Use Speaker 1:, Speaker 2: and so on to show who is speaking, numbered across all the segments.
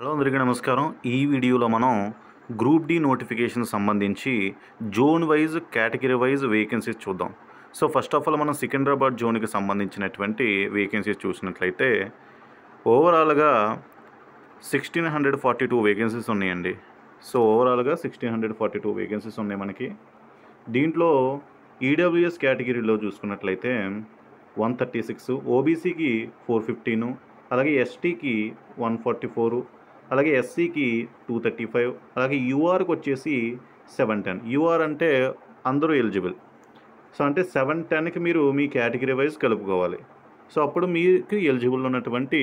Speaker 1: Hello అందరికీ నమస్కారం. ఈ వీడియోలో మనం గ్రూప్ డి నోటిఫికేషన్ సంబంధించి zone wise category wise vacancies చూద్దాం. సో ఫస్ట్ ఆఫ్ ఆల్ మనం సికింద్రాబాద్ జోన్కి సంబంధించినటువంటి వేకెన్సీస్ చూసినట్లయితే ఓవరాల్గా 1642 వేకెన్సీస్ ఉన్నాయండి. సో ఓవరాల్గా 1642 వేకెన్సీస్ ఉన్నాయి మనకి. దీంట్లో ఈడబ్ల్యూఎస్ కేటగిరీలో చూసుకున్నట్లయితే 136, ఓబీసీకి 415, అలాగే ఎస్టీకి 144, అలాగే ఎస్సీకి 235, అలాగే యూఆర్కి వచ్చేసి 710. యూఆర్ అంటే అందరూ ఎలిజిబుల్. సో అంటే 710కి మీరు మీ కేటగిరీ వైజ్ కలుపుకోవాలి. సో అప్పుడు మీకు ఎలిజిబుల్ ఉన్నటువంటి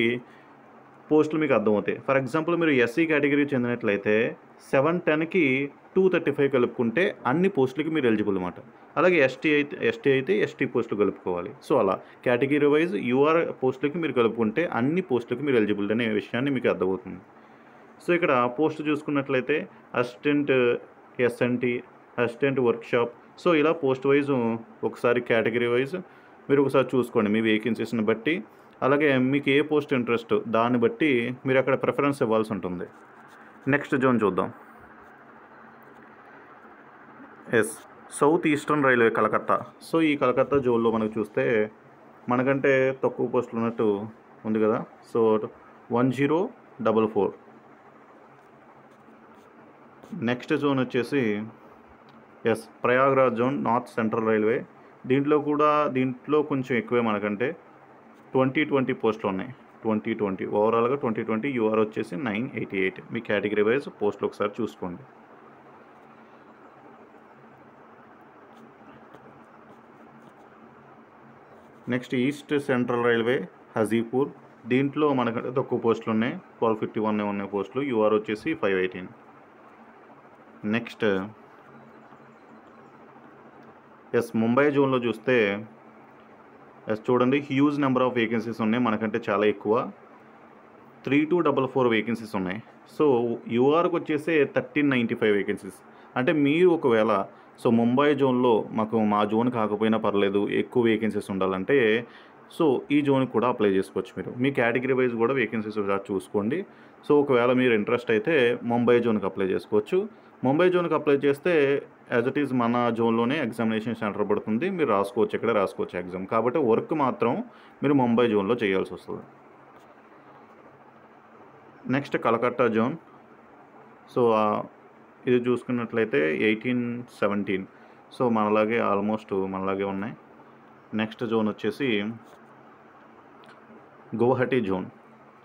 Speaker 1: పోస్టులు మీకు అర్థమవుతాయి. ఫర్ ఎగ్జాంపుల్ మీరు ఎస్సీ కేటగిరీ చెందినట్లయితే 710కి 235 కలుపుకుంటే అన్ని పోస్టులకి మీరు ఎలిజిబుల్ అన్నమాట. అలాగే ఎస్టీ అయితే ఎస్టీ పోస్టులు కలుపుకోవాలి. సో అలా కేటగిరీ వైజ్ యూఆర్ పోస్టులకి మీరు కలుపుకుంటే అన్ని పోస్టులకి మీరు ఎలిజిబుల్ అనే విషయాన్ని మీకు అర్థమవుతుంది. సో ఇక్కడ పోస్ట్ చూసుకున్నట్లయితే assistant SNT, assistant workshop. So ఇలా పోస్ట్ వైజ్ ఒకసారి కేటగిరీ వైజ్ మీరు ఒకసారి చూసుకోండి మీ వేకెన్సీస్ని బట్టి. అలాగే మీకు ఏ పోస్ట్ ఇంట్రెస్ట్ దాన్ని బట్టి మీరు అక్కడ ప్రిఫరెన్స్ ఇవ్వాల్సి ఉంటుంది. నెక్స్ట్ జోన్ చూద్దాం. South eastern railway Calcutta. So ఈ కలకత్తా జోన్లో మనకు చూస్తే మనకంటే తక్కువ పోస్టులు ఉన్నట్టు ఉంది కదా. సో 1044. నెక్స్ట్ జోన్ వచ్చేసి Prayagraj zone, north central railway. దీంట్లో కొంచెం ఎక్కువే మనకంటే 2020 పోస్టులు ఉన్నాయి. 2020 ఓవరాల్గా 2020 యూఆర్ వచ్చేసి 988. మీ కేటగిరీ వైజ్ పోస్టులు ఒకసారి చూసుకోండి. Next east central railway Hajipur. దీంట్లో మనకంటే తక్కువ పోస్టులు ఉన్నాయి. 1251 ఉన్నాయి పోస్టులు. యూఆర్ వచ్చేసి 518. నెక్స్ట్ ముంబై జోన్లో చూస్తే చూడండి, హ్యూజ్ నెంబర్ ఆఫ్ వేకెన్సీస్ ఉన్నాయి. మనకంటే చాలా ఎక్కువ 3244 వేకెన్సీస్ ఉన్నాయి. సో యూఆర్కి వచ్చేసి 1395 వేకెన్సీస్. అంటే మీరు ఒకవేళ ముంబై జోన్లో మా జోన్ కాకపోయినా పర్లేదు, ఎక్కువ వేకెన్సీస్ ఉండాలంటే సో ఈ జోన్కి కూడా అప్లై చేసుకోవచ్చు. మీరు మీ కేటగిరీ వైజ్ కూడా వేకెన్సీస్ చూసుకోండి. సో ఒకవేళ మీరు ఇంట్రెస్ట్ అయితే ముంబై జోన్కి అప్లై చేసుకోవచ్చు. ముంబై జోన్కి అప్లై చేస్తే యాజ్ ఇట్ ఈజ్ మన జోన్లోనే ఎగ్జామినేషన్ సెంటర్ పడుతుంది. మీరు రాసుకోవచ్చు, ఇక్కడ రాసుకోవచ్చు ఎగ్జామ్. కాబట్టి వర్క్ మాత్రం మీరు ముంబై జోన్లో చేయాల్సి వస్తుంది. Next Calcutta zone. సో ఇది చూసుకున్నట్లయితే 1817. సో ఆల్మోస్ట్ మనలాగే ఉన్నాయి. నెక్స్ట్ జోన్ వచ్చేసి గౌహటి జోన్.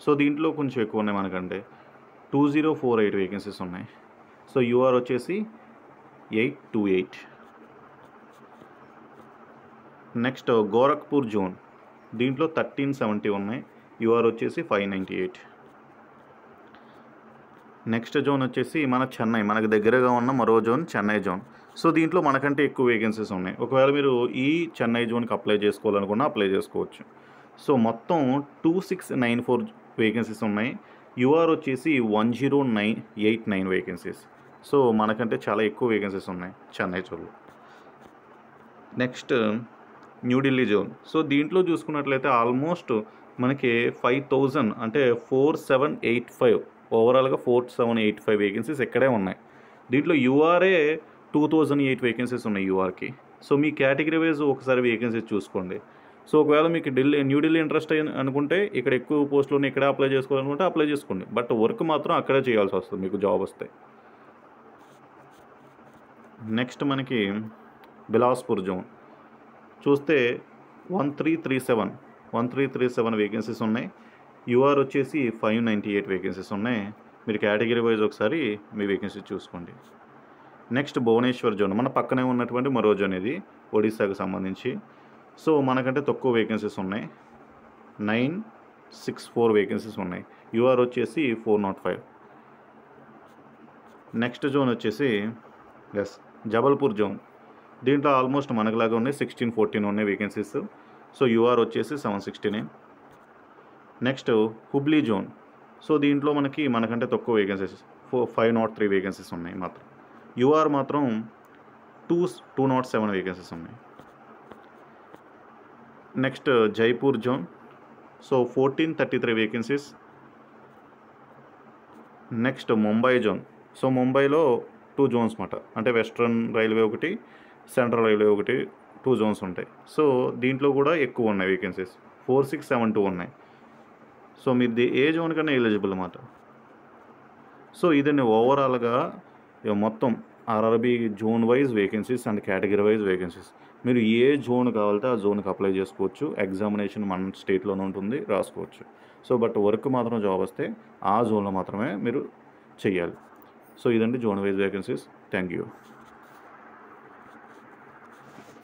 Speaker 1: సో దీంట్లో కొంచెం ఎక్కువ ఉన్నాయి మనకంటే 2048 వేకెన్సీస్ ఉన్నాయి. సో యూఆర్ వచ్చేసి 828. Next Gorakhpur zone. దీంట్లో 1370 ఉన్నాయి. యూఆర్ వచ్చేసి 598. నెక్స్ట్ జోన్ వచ్చేసి చెన్నై, మనకు దగ్గరగా ఉన్న మరో జోన్ చెన్నై జోన్. సో దీంట్లో మనకంటే ఎక్కువ వేకెన్సీస్ ఉన్నాయి. ఒకవేళ మీరు ఈ చెన్నై జోన్కి అప్లై చేసుకోవాలనుకున్నా అప్లై చేసుకోవచ్చు. సో మొత్తం 2694 వేకెన్సీస్ ఉన్నాయి. యూఆర్ వచ్చేసి 10989 వేకెన్సీస్. సో మనకంటే చాలా ఎక్కువ వేకెన్సీస్ ఉన్నాయి చెన్నై జోన్లో. Next New Delhi zone. సో దీంట్లో చూసుకున్నట్లయితే ఆల్మోస్ట్ మనకి 5000 అంటే 4785 ఓవరాల్గా 4785 వేకెన్సీస్ ఇక్కడే ఉన్నాయి. దీంట్లో యూఆర్ఏ 2008 వేకెన్సీస్ ఉన్నాయి యూఆర్కి. సో మీ కేటగిరీ వైజ్ ఒకసారి వేకెన్సీస్ చూసుకోండి. సో ఒకవేళ మీకు న్యూఢిల్లీ ఇంట్రెస్ట్ అనుకుంటే ఇక్కడ ఎక్కువ పోస్టులు ఇక్కడే అప్లై చేసుకోవాలనుకుంటే అప్లై చేసుకోండి. బట్ వర్క్ మాత్రం అక్కడే చేయాల్సి వస్తుంది మీకు జాబ్ వస్తే. నెక్స్ట్ మనకి బిలాస్పూర్ జోన్ చూస్తే 1337 వేకెన్సీస్ ఉన్నాయి. యూఆర్ వచ్చేసి 598 వేకెన్సీస్ ఉన్నాయి. మీరు కేటగిరీ వైజ్ ఒకసారి మీ వేకెన్సీ చూసుకోండి. నెక్స్ట్ భువనేశ్వర్ జోన్, మన పక్కనే ఉన్నటువంటి మరో జోన్, ఇది ఒడిశాకు సంబంధించి. సో మనకంటే తక్కువ వేకెన్సీస్ ఉన్నాయి. 964 వేకెన్సీస్ ఉన్నాయి. యూఆర్ వచ్చేసి 405. నెక్స్ట్ జోన్ వచ్చేసి జబల్పూర్ జోన్. దీంట్లో ఆల్మోస్ట్ మనకులాగా ఉన్నాయి. 1614 ఉన్నాయి వేకెన్సీస్. సో యూఆర్ వచ్చేసి 769. Next Hubli zone. సో దీంట్లో మనకంటే తక్కువ వేకెన్సీస్ 503 వేకెన్సీస్ ఉన్నాయి మాత్రం. యూఆర్ మాత్రం 207 వేకెన్సీస్ ఉన్నాయి. Next Jaipur zone. So 1433 vacancies. Next Mumbai zone. So ముంబైలో 2 జోన్స్ మాట. అంటే వెస్ట్రన్ రైల్వే ఒకటి, సెంట్రల్ రైల్వే ఒకటి, 2 జోన్స్ ఉంటాయి. సో దీంట్లో కూడా ఎక్కువ ఉన్నాయి వేకెన్సీస్. 4672 ఉన్నాయి. సో మీది ఏ జోన్ కన్నా ఎలిజిబుల్ అన్నమాట. సో ఇదండి ఓవరాల్గా మొత్తం RRB zone wise vacancies and category wise vacancies. మీరు ఏ జోన్ కావాలంటే ఆ జోన్కి అప్లై చేసుకోవచ్చు. ఎగ్జామినేషన్ మన స్టేట్లోనే ఉంటుంది, రాసుకోవచ్చు. సో బట్ వర్క్ మాత్రం జాబ్ వస్తే ఆ జోన్లో మాత్రమే మీరు చెయ్యాలి. సో ఇదండి zone wise vacancies. Thank you.